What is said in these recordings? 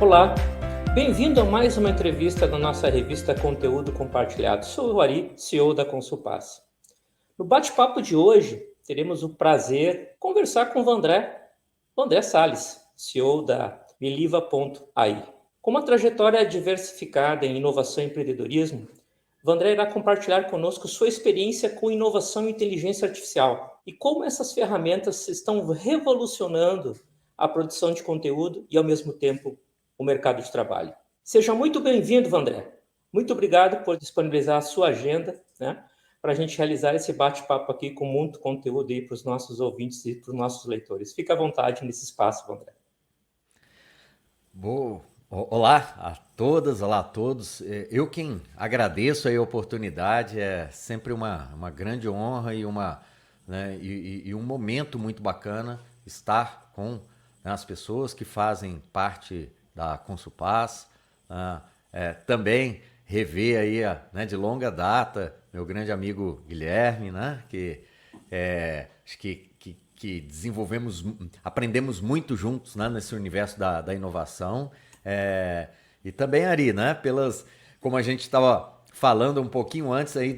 Olá, bem-vindo a mais uma entrevista da nossa revista Conteúdo Compartilhado. Sou o Ari, CEO da Consulpass. No bate-papo de hoje, teremos o prazer de conversar com o Vandré Salles, CEO da Meliva.ai. Com uma trajetória diversificada em inovação e empreendedorismo, Vandré irá compartilhar conosco sua experiência com inovação e inteligência artificial e como essas ferramentas estão revolucionando a produção de conteúdo e, ao mesmo tempo, o mercado de trabalho. Seja muito bem-vindo, Vandré. Muito obrigado por disponibilizar a sua agenda, para a gente realizar esse bate-papo aqui com muito conteúdo aí para os nossos ouvintes e para os nossos leitores. Fique à vontade nesse espaço, Vandré. Olá a todas, olá a todos. Eu quem agradeço a oportunidade, é sempre uma grande honra e, um momento muito bacana estar com, né, as pessoas que fazem parte da Consulpass. Também rever aí, de longa data, meu grande amigo Guilherme, né, que acho que aprendemos muito juntos, né, nesse universo da inovação. E também, Ari, né, como a gente estava falando um pouquinho antes aí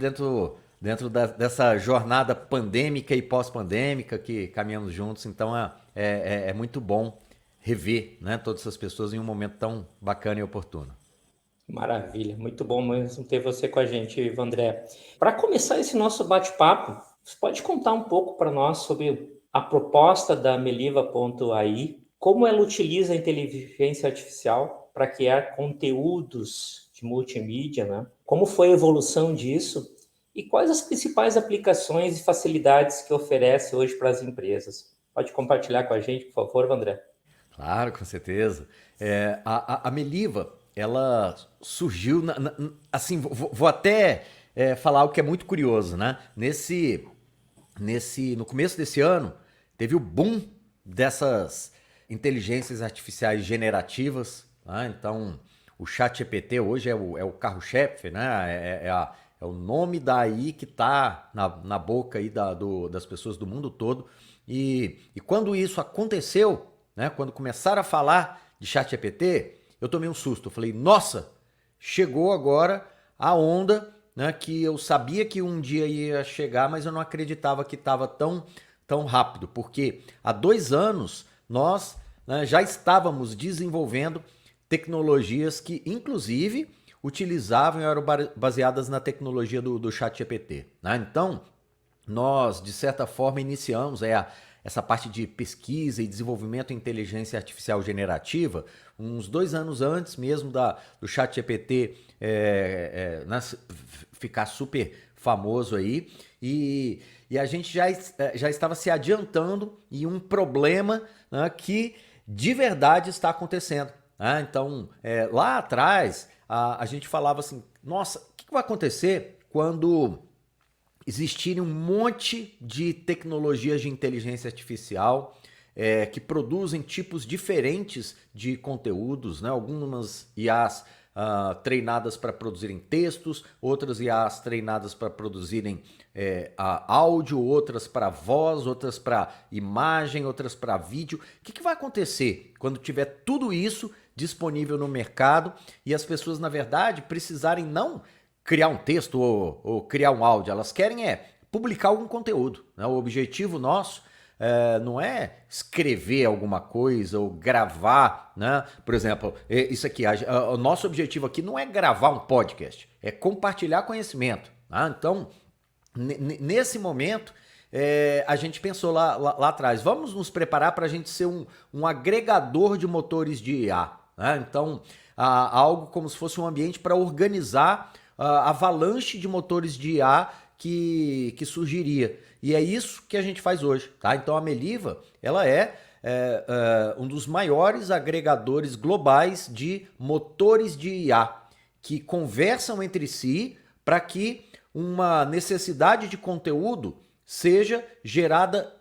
dessa jornada pandêmica e pós-pandêmica que caminhamos juntos, então é muito bom rever, né, todas essas pessoas em um momento tão bacana e oportuno. Maravilha, muito bom mesmo ter você com a gente, Vandré. Para começar esse nosso bate-papo, você pode contar um pouco para nós sobre a proposta da Meliva.ai, como ela utiliza a inteligência artificial para criar conteúdos de multimídia, né? Como foi a evolução disso e quais as principais aplicações e facilidades que oferece hoje para as empresas? Pode compartilhar com a gente, por favor, Vandré? Claro, com certeza. A Meliva, ela surgiu, assim, vou até falar algo que é muito curioso, né? No começo desse ano, teve o boom dessas inteligências artificiais generativas, né? Então, o ChatGPT hoje é o carro-chefe, né? É o nome da AI que está na boca aí das pessoas do mundo todo. E quando isso aconteceu, né? Quando começaram a falar de ChatGPT, eu tomei um susto. Eu falei, nossa, chegou agora a onda, né, que eu sabia que um dia ia chegar, mas eu não acreditava que estava tão rápido, porque há 2 anos nós, né, já estávamos desenvolvendo tecnologias que, inclusive, utilizavam e eram baseadas na tecnologia do ChatGPT. Né? Então, nós, de certa forma, iniciamos essa parte de pesquisa e desenvolvimento em inteligência artificial generativa uns 2 anos antes mesmo do ChatGPT ficar super famoso aí. E a gente já estava se adiantando em um problema, né, que de verdade está acontecendo. Né? Então, lá atrás, a gente falava assim, nossa, o que vai acontecer quando existirem um monte de tecnologias de inteligência artificial que produzem tipos diferentes de conteúdos, né? Algumas IAs treinadas para produzirem textos, outras IAs treinadas para produzirem áudio, outras para voz, outras para imagem, outras para vídeo. O que vai acontecer quando tiver tudo isso disponível no mercado e as pessoas, na verdade, precisarem não criar um texto ou criar um áudio, elas querem publicar algum conteúdo, né? O objetivo nosso não é escrever alguma coisa ou gravar, né? Por exemplo, isso aqui, o nosso objetivo aqui não é gravar um podcast, é compartilhar conhecimento. Tá? Então, nesse momento, a gente pensou lá atrás, vamos nos preparar para a gente ser um agregador de motores de IA. Né? Então, algo como se fosse um ambiente para organizar a avalanche de motores de IA que surgiria. E é isso que a gente faz hoje. Tá? Então a Meliva ela é um dos maiores agregadores globais de motores de IA que conversam entre si para que uma necessidade de conteúdo seja gerada,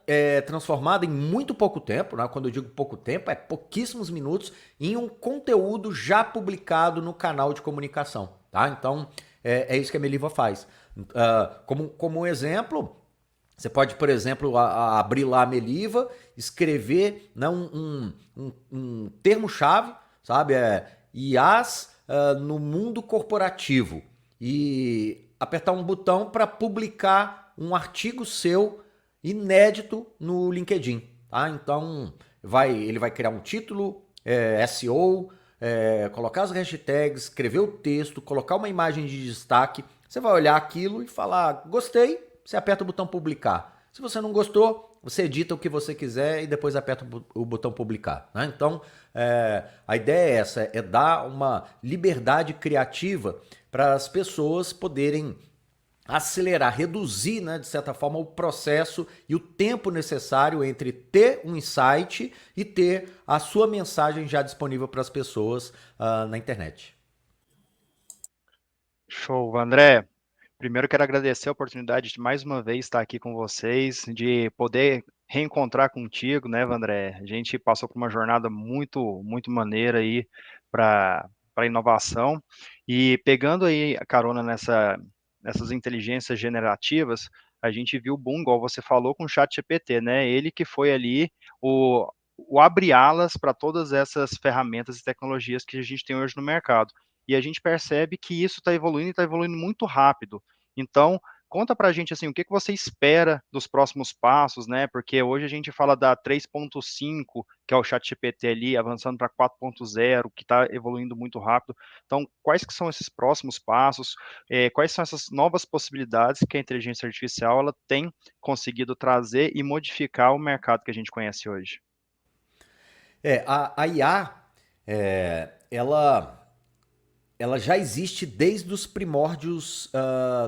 transformada em muito pouco tempo, né? Quando eu digo pouco tempo, é pouquíssimos minutos, em um conteúdo já publicado no canal de comunicação. Tá? Então, é isso que a Meliva faz. Como um exemplo, você pode, por exemplo, abrir lá a Meliva, escrever, né, um termo-chave, sabe? IAs no mundo corporativo e apertar um botão para publicar um artigo seu inédito no LinkedIn, tá? Então ele vai criar um título, SEO, colocar as hashtags, escrever o texto, colocar uma imagem de destaque. Você vai olhar aquilo e falar, gostei, você aperta o botão publicar. Se você não gostou, você edita o que você quiser e depois aperta o botão publicar, né? Então, a ideia é essa, é dar uma liberdade criativa para as pessoas poderem acelerar, reduzir, né, de certa forma, o processo e o tempo necessário entre ter um insight e ter a sua mensagem já disponível para as pessoas na internet. Show, André. Primeiro quero agradecer a oportunidade de mais uma vez estar aqui com vocês, de poder reencontrar contigo, né, André? A gente passou por uma jornada muito maneira aí para inovação e pegando aí a carona nessas inteligências generativas, a gente viu o boom, igual você falou, com o ChatGPT, né? Ele que foi ali o abre-alas para todas essas ferramentas e tecnologias que a gente tem hoje no mercado. E a gente percebe que isso está evoluindo e está evoluindo muito rápido. Então, conta para a gente assim, o que você espera dos próximos passos, né? Porque hoje a gente fala da 3.5, que é o ChatGPT ali, avançando para 4.0, que está evoluindo muito rápido. Então, quais que são esses próximos passos? Quais são essas novas possibilidades que a inteligência artificial ela tem conseguido trazer e modificar o mercado que a gente conhece hoje? A IA, ela já existe desde os primórdios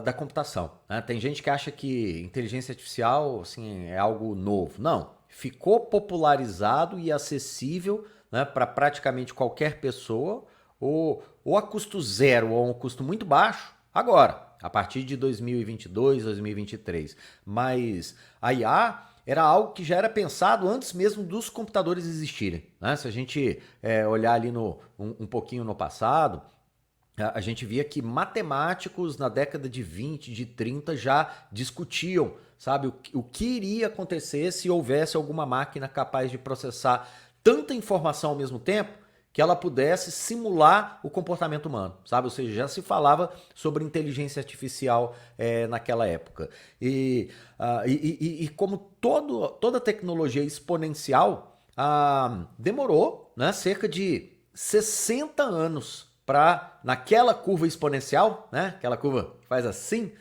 da computação, né? Tem gente que acha que inteligência artificial assim, é algo novo. Não, ficou popularizado e acessível, né, para praticamente qualquer pessoa, ou a custo zero ou a um custo muito baixo, agora, a partir de 2022, 2023. Mas a IA era algo que já era pensado antes mesmo dos computadores existirem, né? Se a gente olhar ali um pouquinho no passado, a gente via que matemáticos na década de 20, de 30 já discutiam, sabe, o que iria acontecer se houvesse alguma máquina capaz de processar tanta informação ao mesmo tempo que ela pudesse simular o comportamento humano, sabe? Ou seja, já se falava sobre inteligência artificial naquela época. E como toda tecnologia exponencial, demorou, né, cerca de 60 anos para, naquela curva exponencial, né, aquela curva que faz assim,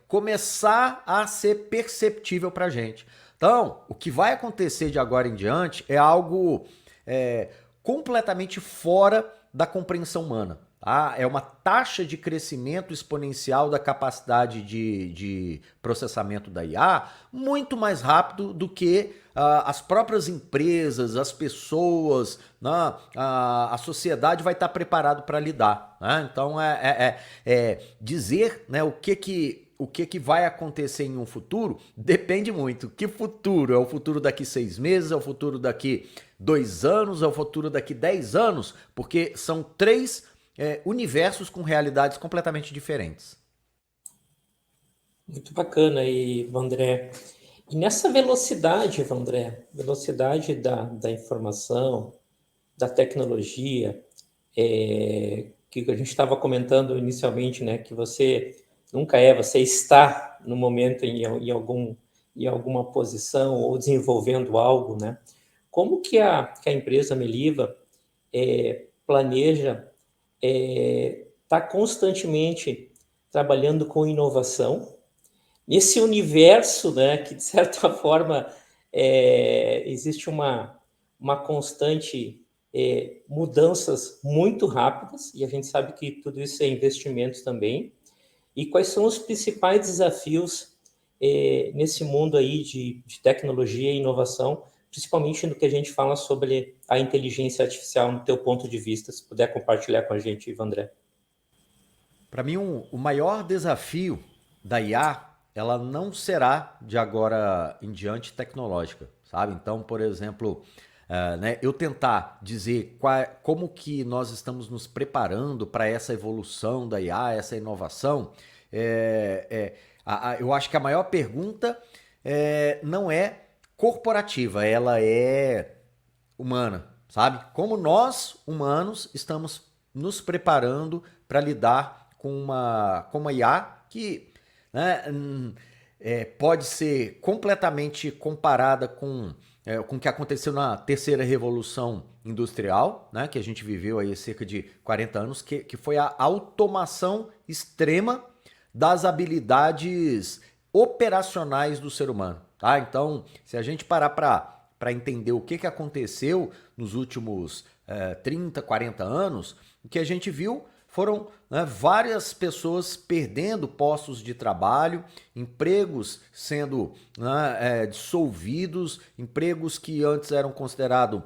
começar a ser perceptível para a gente. Então, o que vai acontecer de agora em diante é algo completamente fora da compreensão humana. Tá? É uma taxa de crescimento exponencial da capacidade de processamento da IA muito mais rápido do que as próprias empresas, as pessoas, né? A sociedade vai estar preparado para lidar. Né? Então, dizer, né, o que vai acontecer em um futuro depende muito. Que futuro? É o futuro daqui 6 meses? É o futuro daqui 2 anos? É o futuro daqui 10 anos? Porque são 3 universos com realidades completamente diferentes. Muito bacana aí, Vandré. E nessa velocidade, Vandré, velocidade da informação, da tecnologia, que a gente estava comentando inicialmente, né, que você nunca você está no momento em alguma posição ou desenvolvendo algo, né? Como que a empresa Meliva planeja tá constantemente trabalhando com inovação nesse universo, né, que de certa forma existe uma constante mudanças muito rápidas, e a gente sabe que tudo isso é investimentos também. E quais são os principais desafios nesse mundo aí de tecnologia e inovação, principalmente no que a gente fala sobre a inteligência artificial, no teu ponto de vista, se puder compartilhar com a gente, Vandré. Para mim, o maior desafio da IA, ela não será de agora em diante tecnológica, sabe? Então, por exemplo, né, eu tentar dizer como que nós estamos nos preparando para essa evolução da IA, essa inovação, eu acho que a maior pergunta não é corporativa, ela é humana, sabe? Como nós, humanos, estamos nos preparando para lidar com uma IA que, né, pode ser completamente comparada com o que aconteceu na terceira revolução industrial, né, que a gente viveu aí há cerca de 40 anos, que foi a automação extrema das habilidades operacionais do ser humano. Tá? Então, se a gente parar para entender o que aconteceu nos últimos 30, 40 anos, o que a gente viu foram, né, várias pessoas perdendo postos de trabalho, empregos sendo, né, dissolvidos, empregos que antes eram considerados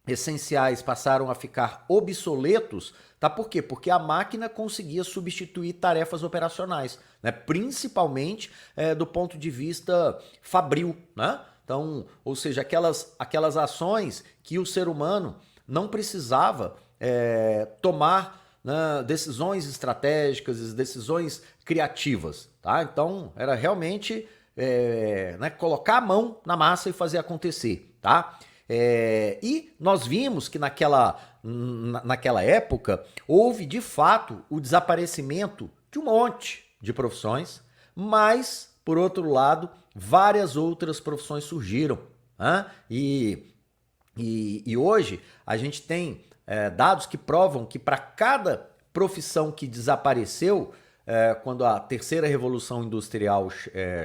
essenciais passaram a ficar obsoletos, tá? Por quê? Porque a máquina conseguia substituir tarefas operacionais, né? Principalmente do ponto de vista fabril, né? Então, ou seja, aquelas ações que o ser humano não precisava tomar, né, decisões estratégicas, decisões criativas, tá? Então, era realmente né, colocar a mão na massa e fazer acontecer, tá? E nós vimos que naquela época houve de fato o desaparecimento de um monte de profissões, mas, por outro lado, várias outras profissões surgiram. Né? E hoje a gente tem dados que provam que para cada profissão que desapareceu, quando a terceira revolução industrial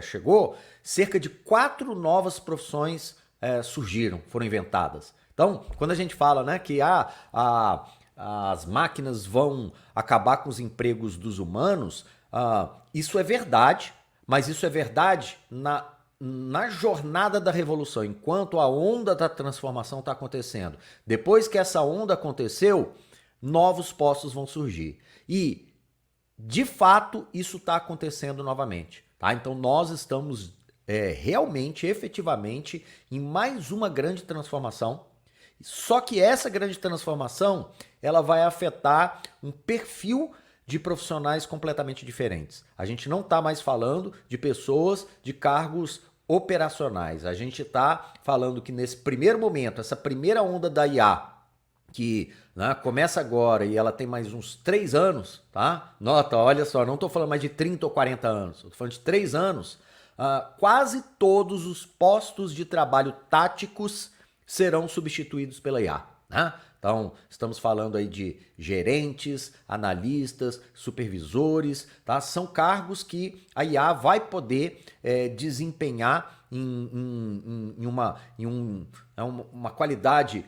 chegou, cerca de 4 novas profissões surgiram, foram inventadas. Então, quando a gente fala, né, que as máquinas vão acabar com os empregos dos humanos, isso é verdade, mas isso é verdade na jornada da revolução, enquanto a onda da transformação está acontecendo. Depois que essa onda aconteceu, novos postos vão surgir. E, de fato, isso está acontecendo novamente. Tá? Então, nós estamos realmente, efetivamente, em mais uma grande transformação. Só que essa grande transformação, ela vai afetar um perfil de profissionais completamente diferentes. A gente não está mais falando de pessoas de cargos operacionais. A gente está falando que nesse primeiro momento, essa primeira onda da IA, que, né, começa agora e ela tem mais uns 3 anos, tá? Nota, olha só, não estou falando mais de 30 ou 40 anos, estou falando de 3 anos. Quase todos os postos de trabalho táticos serão substituídos pela IA. Né? Então, estamos falando aí de gerentes, analistas, supervisores, tá? São cargos que a IA vai poder desempenhar em uma qualidade,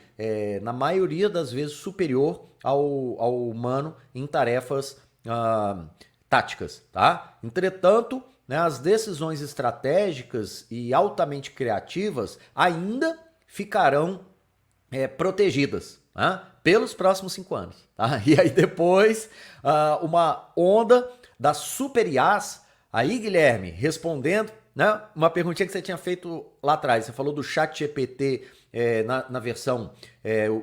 na maioria das vezes, superior ao humano em tarefas táticas. Tá? Entretanto, né, as decisões estratégicas e altamente criativas ainda ficarão protegidas, né, pelos próximos 5 anos. Tá? E aí depois, uma onda das super IAs. Aí, Guilherme, respondendo, né, uma perguntinha que você tinha feito lá atrás. Você falou do ChatGPT na versão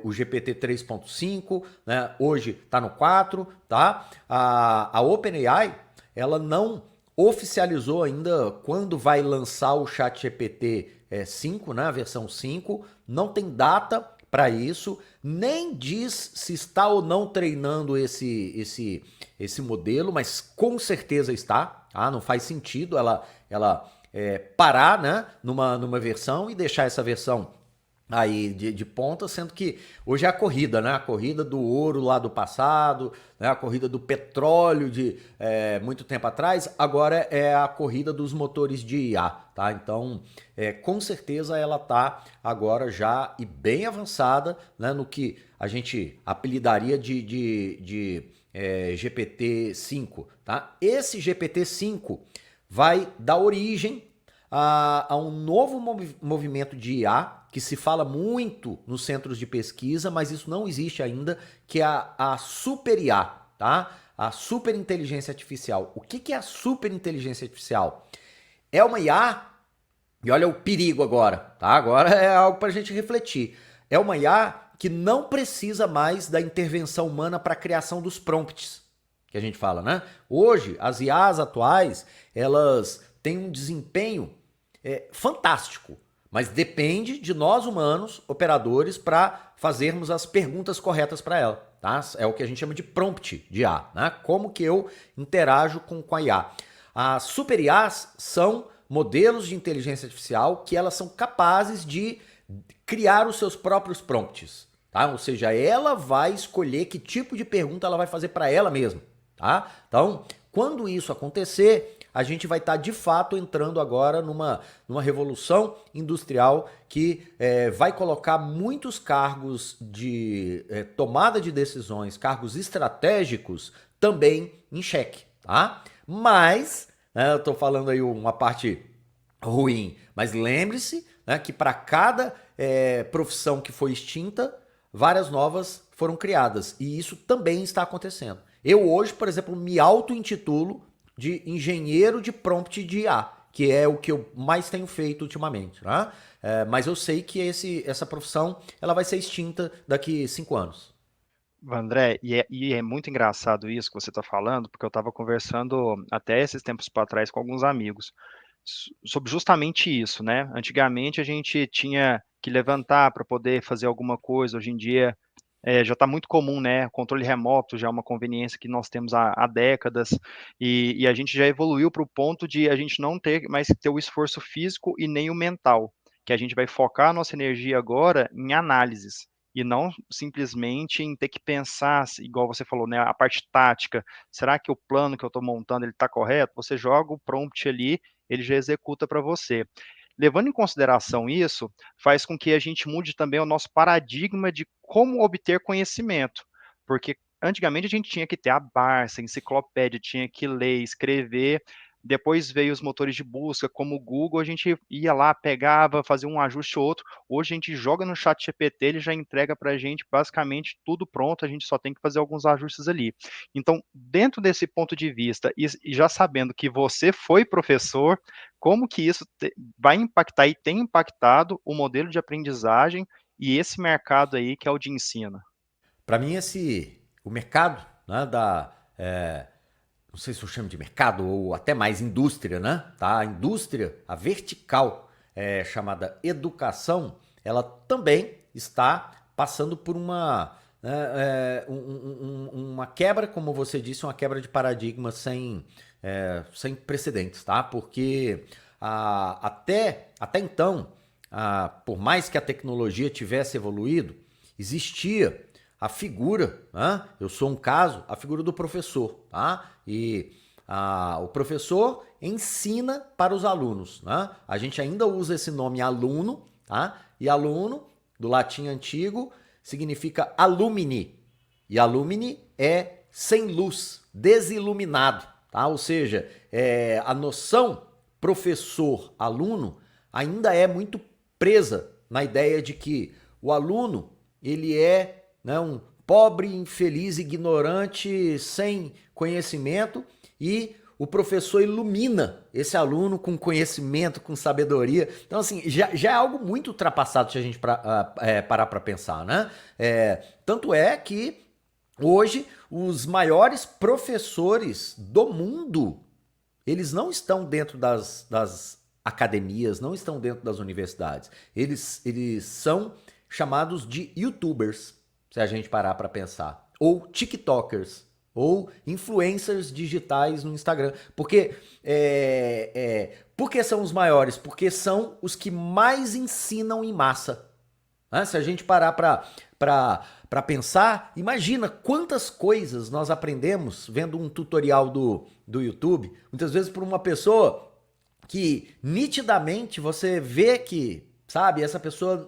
o GPT 3.5, né, hoje está no 4. Tá? A OpenAI, ela não oficializou ainda quando vai lançar o ChatGPT 5, né, a versão 5, não tem data para isso, nem diz se está ou não treinando esse modelo, mas com certeza está. Não faz sentido ela parar, né, numa versão e deixar essa versão aí de ponta, sendo que hoje é a corrida, né? A corrida do ouro lá do passado, né? A corrida do petróleo de muito tempo atrás, agora é a corrida dos motores de IA, tá? Então, com certeza ela tá agora já e bem avançada, né? No que a gente apelidaria de GPT-5, tá? Esse GPT-5 vai dar origem a um novo movimento de IA que se fala muito nos centros de pesquisa, mas isso não existe ainda, que é a super IA, tá? A super inteligência artificial. O que é a super inteligência artificial? É uma IA, e olha o perigo agora, tá? Agora é algo para a gente refletir. É uma IA que não precisa mais da intervenção humana para a criação dos prompts, que a gente fala, né? Hoje, as IAs atuais, elas têm um desempenho fantástico, mas depende de nós humanos, operadores, para fazermos as perguntas corretas para ela. Tá? É o que a gente chama de prompt de IA. Né? Como que eu interajo com a IA? As super IAs são modelos de inteligência artificial que elas são capazes de criar os seus próprios prompts. Tá? Ou seja, ela vai escolher que tipo de pergunta ela vai fazer para ela mesma. Tá? Então, quando isso acontecer, a gente vai estar de fato entrando agora numa revolução industrial que vai colocar muitos cargos de tomada de decisões, cargos estratégicos, também em xeque. Tá? Mas, eu estou falando aí uma parte ruim, mas lembre-se, né, que para cada profissão que foi extinta, várias novas foram criadas. E isso também está acontecendo. Eu hoje, por exemplo, me auto-intitulo de engenheiro de prompt de IA, que é o que eu mais tenho feito ultimamente. Né? Mas eu sei que essa profissão ela vai ser extinta daqui 5 anos. André, e é muito engraçado isso que você está falando, porque eu estava conversando até esses tempos para trás com alguns amigos sobre justamente isso, né? Antigamente a gente tinha que levantar para poder fazer alguma coisa, hoje em dia já está muito comum, né? O controle remoto já é uma conveniência que nós temos há décadas, e a gente já evoluiu para o ponto de a gente não ter mais que ter o esforço físico e nem o mental, que a gente vai focar a nossa energia agora em análises, e não simplesmente em ter que pensar, igual você falou, né? A parte tática, será que o plano que eu estou montando ele está correto? Você joga o prompt ali, ele já executa para você. Levando em consideração isso, faz com que a gente mude também o nosso paradigma de como obter conhecimento, porque antigamente a gente tinha que ter a Barça, a enciclopédia, tinha que ler, escrever, depois veio os motores de busca, como o Google, a gente ia lá, pegava, fazia um ajuste ou outro, hoje a gente joga no chat GPT, ele já entrega para a gente basicamente tudo pronto, a gente só tem que fazer alguns ajustes ali. Então, dentro desse ponto de vista, e já sabendo que você foi professor, como que isso vai impactar e tem impactado o modelo de aprendizagem e esse mercado aí que é o de ensino? Para mim, o mercado, né, não sei se eu chamo de mercado ou até mais indústria, né? Tá? A indústria, a vertical, chamada educação, ela também está passando por uma quebra, como você disse, uma quebra de paradigma sem precedentes, tá? Porque até então, por mais que a tecnologia tivesse evoluído, existia a figura, né? Eu sou um caso, a figura do professor, tá? E o professor ensina para os alunos, né? A gente ainda usa esse nome aluno, tá? E aluno, do latim antigo, significa alumni. E alumni é sem luz, desiluminado, tá? Ou seja, a noção professor-aluno ainda é muito presa na ideia de que o aluno, ele é, né, um pobre, infeliz, ignorante, sem conhecimento, e o professor ilumina esse aluno com conhecimento, com sabedoria. Então, assim, já é algo muito ultrapassado se a gente parar para pensar, né? Tanto é que hoje os maiores professores do mundo, eles não estão dentro das academias, não estão dentro das universidades. Eles são chamados de YouTubers, se a gente parar para pensar, ou TikTokers, ou influencers digitais no Instagram. Porque são os maiores? Porque são os que mais ensinam em massa. Né? Se a gente parar para pensar, imagina quantas coisas nós aprendemos vendo um tutorial do YouTube, muitas vezes por uma pessoa que nitidamente você vê que, sabe, essa pessoa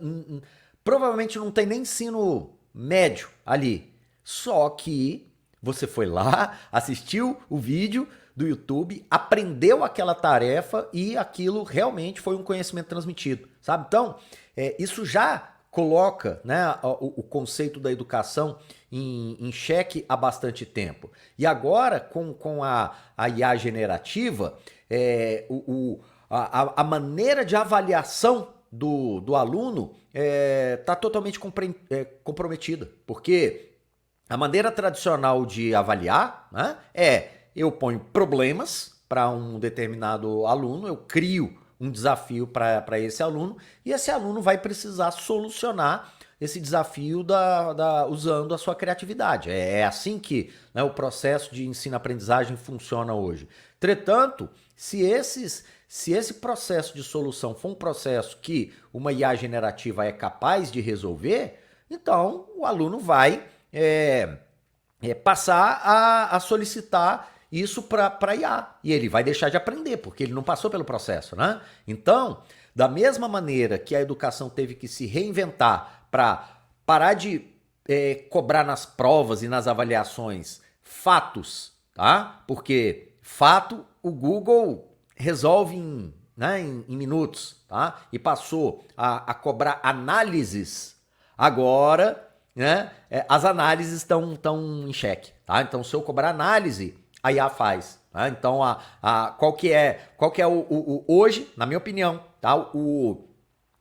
provavelmente não tem nem ensino médio ali. Só que você foi lá, assistiu o vídeo do YouTube, aprendeu aquela tarefa e aquilo realmente foi um conhecimento transmitido, sabe? Então, isso já coloca, né, o conceito da educação em xeque há bastante tempo. E agora, com a IA generativa, a maneira de avaliação do aluno está totalmente comprometida, porque a maneira tradicional de avaliar, né, eu ponho problemas para um determinado aluno, eu crio um desafio para esse aluno, e esse aluno vai precisar solucionar esse desafio usando a sua criatividade. É assim que, né, o processo de ensino-aprendizagem funciona hoje. Entretanto, se esse processo de solução for um processo que uma IA generativa é capaz de resolver, então o aluno vai passar a solicitar isso para IA. E ele vai deixar de aprender, porque ele não passou pelo processo, né? Então, da mesma maneira que a educação teve que se reinventar para parar de cobrar nas provas e nas avaliações fatos, tá? Porque fato o Google resolve em minutos, tá? E passou a cobrar análises. Agora, né, as análises estão em xeque, tá? Então, se eu cobrar análise, a IA faz. Tá? Então, qual que é hoje, na minha opinião, tá?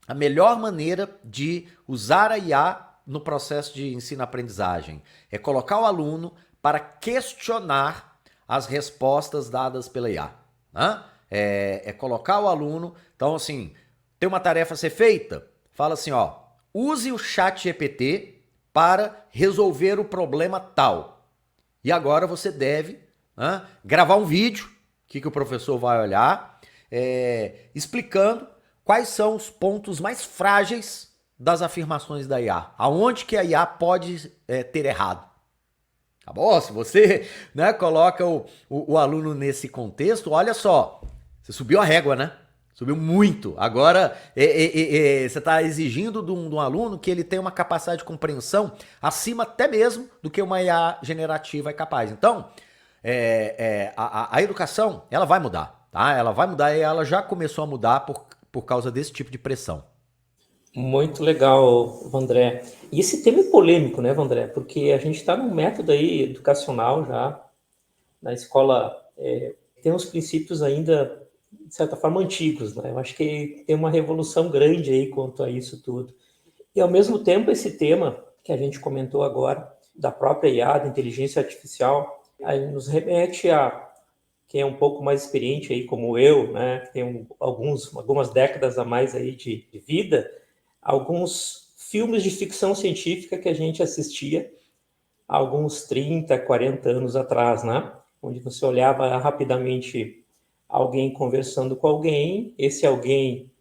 A melhor maneira de usar a IA no processo de ensino-aprendizagem é colocar o aluno para questionar as respostas dadas pela IA. Né? Colocar o aluno... Então, assim, tem uma tarefa a ser feita? Fala assim, ó, use o ChatGPT para resolver o problema tal. E agora você deve gravar um vídeo, que o professor vai olhar, explicando quais são os pontos mais frágeis das afirmações da IA. Aonde que a IA pode ter errado. Tá bom? Se você, né, coloca o aluno nesse contexto, olha só, você subiu a régua, né? Subiu muito. Agora, você está exigindo de um aluno que ele tenha uma capacidade de compreensão acima até mesmo do que uma IA generativa é capaz. Então, a educação, ela vai mudar, tá? Ela vai mudar e ela já começou a mudar por causa desse tipo de pressão. Muito legal, Vandré. E esse tema é polêmico, né, Vandré? Porque a gente está num método aí educacional já, na escola, tem uns princípios ainda, de certa forma, antigos, né? Eu acho que tem uma revolução grande aí quanto a isso tudo. E, ao mesmo tempo, esse tema que a gente comentou agora, da própria IA, da inteligência artificial, aí nos remete a quem é um pouco mais experiente aí, como eu, né, que tem algumas décadas a mais aí de vida, alguns filmes de ficção científica que a gente assistia há alguns 30, 40 anos atrás, né? Onde você olhava rapidamente alguém conversando com alguém, esse alguém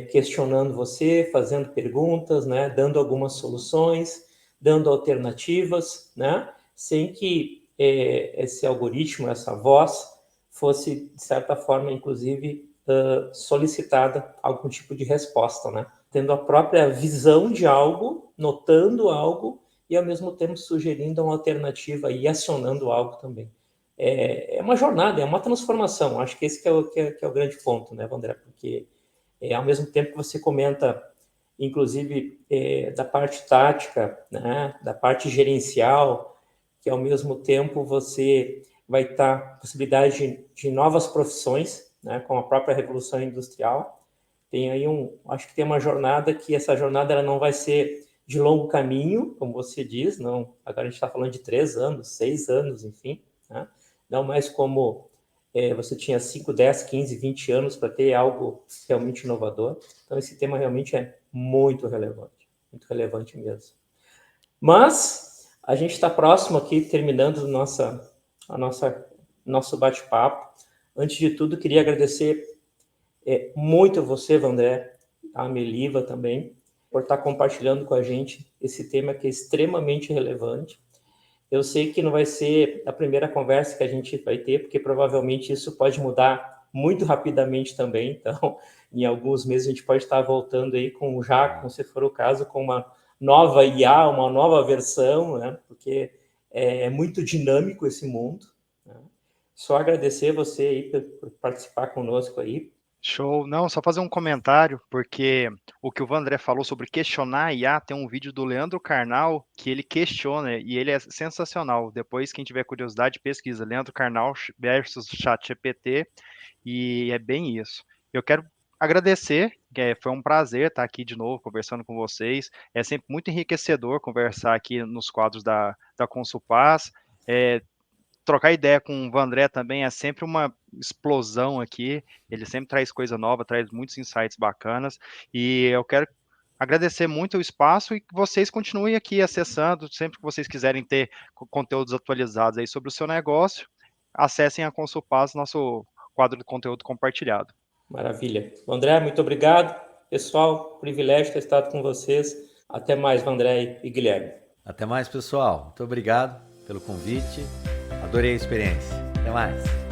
questionando você, fazendo perguntas, né? Dando algumas soluções, dando alternativas, né? Sem que esse algoritmo, essa voz, fosse, de certa forma, inclusive, solicitada algum tipo de resposta, né? Tendo a própria visão de algo, notando algo e, ao mesmo tempo, sugerindo uma alternativa e acionando algo também. É uma jornada, é uma transformação. Acho que esse que é o grande ponto, né, Vandré? Porque, ao mesmo tempo que você comenta, inclusive, da parte tática, né, da parte gerencial, que, ao mesmo tempo, você vai estar possibilidade de novas profissões, né, com a própria revolução industrial. Tem aí acho que tem uma jornada que essa jornada ela não vai ser de longo caminho, como você diz, não. Agora a gente está falando de 3 anos, 6 anos, enfim, né? Não mais como você tinha 5, 10, 15, 20 anos para ter algo realmente inovador. Então esse tema realmente é muito relevante mesmo. Mas a gente está próximo aqui, terminando nosso bate-papo. Antes de tudo, queria agradecer muito a você, Vandré, a Meliva também, por estar compartilhando com a gente esse tema que é extremamente relevante. Eu sei que não vai ser a primeira conversa que a gente vai ter, porque provavelmente isso pode mudar muito rapidamente também. Então, em alguns meses a gente pode estar voltando aí como se for o caso, com uma nova IA, uma nova versão, né? Porque é muito dinâmico esse mundo, né? Só agradecer você aí por participar conosco aí. Show. Não, só fazer um comentário, porque o que o Vandré falou sobre questionar a IA, tem um vídeo do Leandro Carnal que ele questiona e ele é sensacional. Depois, quem tiver curiosidade, pesquisa Leandro Carnal versus ChatGPT e é bem isso. Eu quero agradecer, foi um prazer estar aqui de novo conversando com vocês. É sempre muito enriquecedor conversar aqui nos quadros da Consulpaz. trocar ideia com o Vandré também é sempre uma explosão aqui, ele sempre traz coisa nova, traz muitos insights bacanas, e eu quero agradecer muito o espaço e que vocês continuem aqui acessando, sempre que vocês quiserem ter conteúdos atualizados aí sobre o seu negócio, acessem a Consulpaz, nosso quadro de conteúdo compartilhado. Maravilha. André, muito obrigado. Pessoal, privilégio ter estado com vocês. Até mais, Vandré e Guilherme. Até mais, pessoal. Muito obrigado pelo convite. Adorei a experiência. Até mais.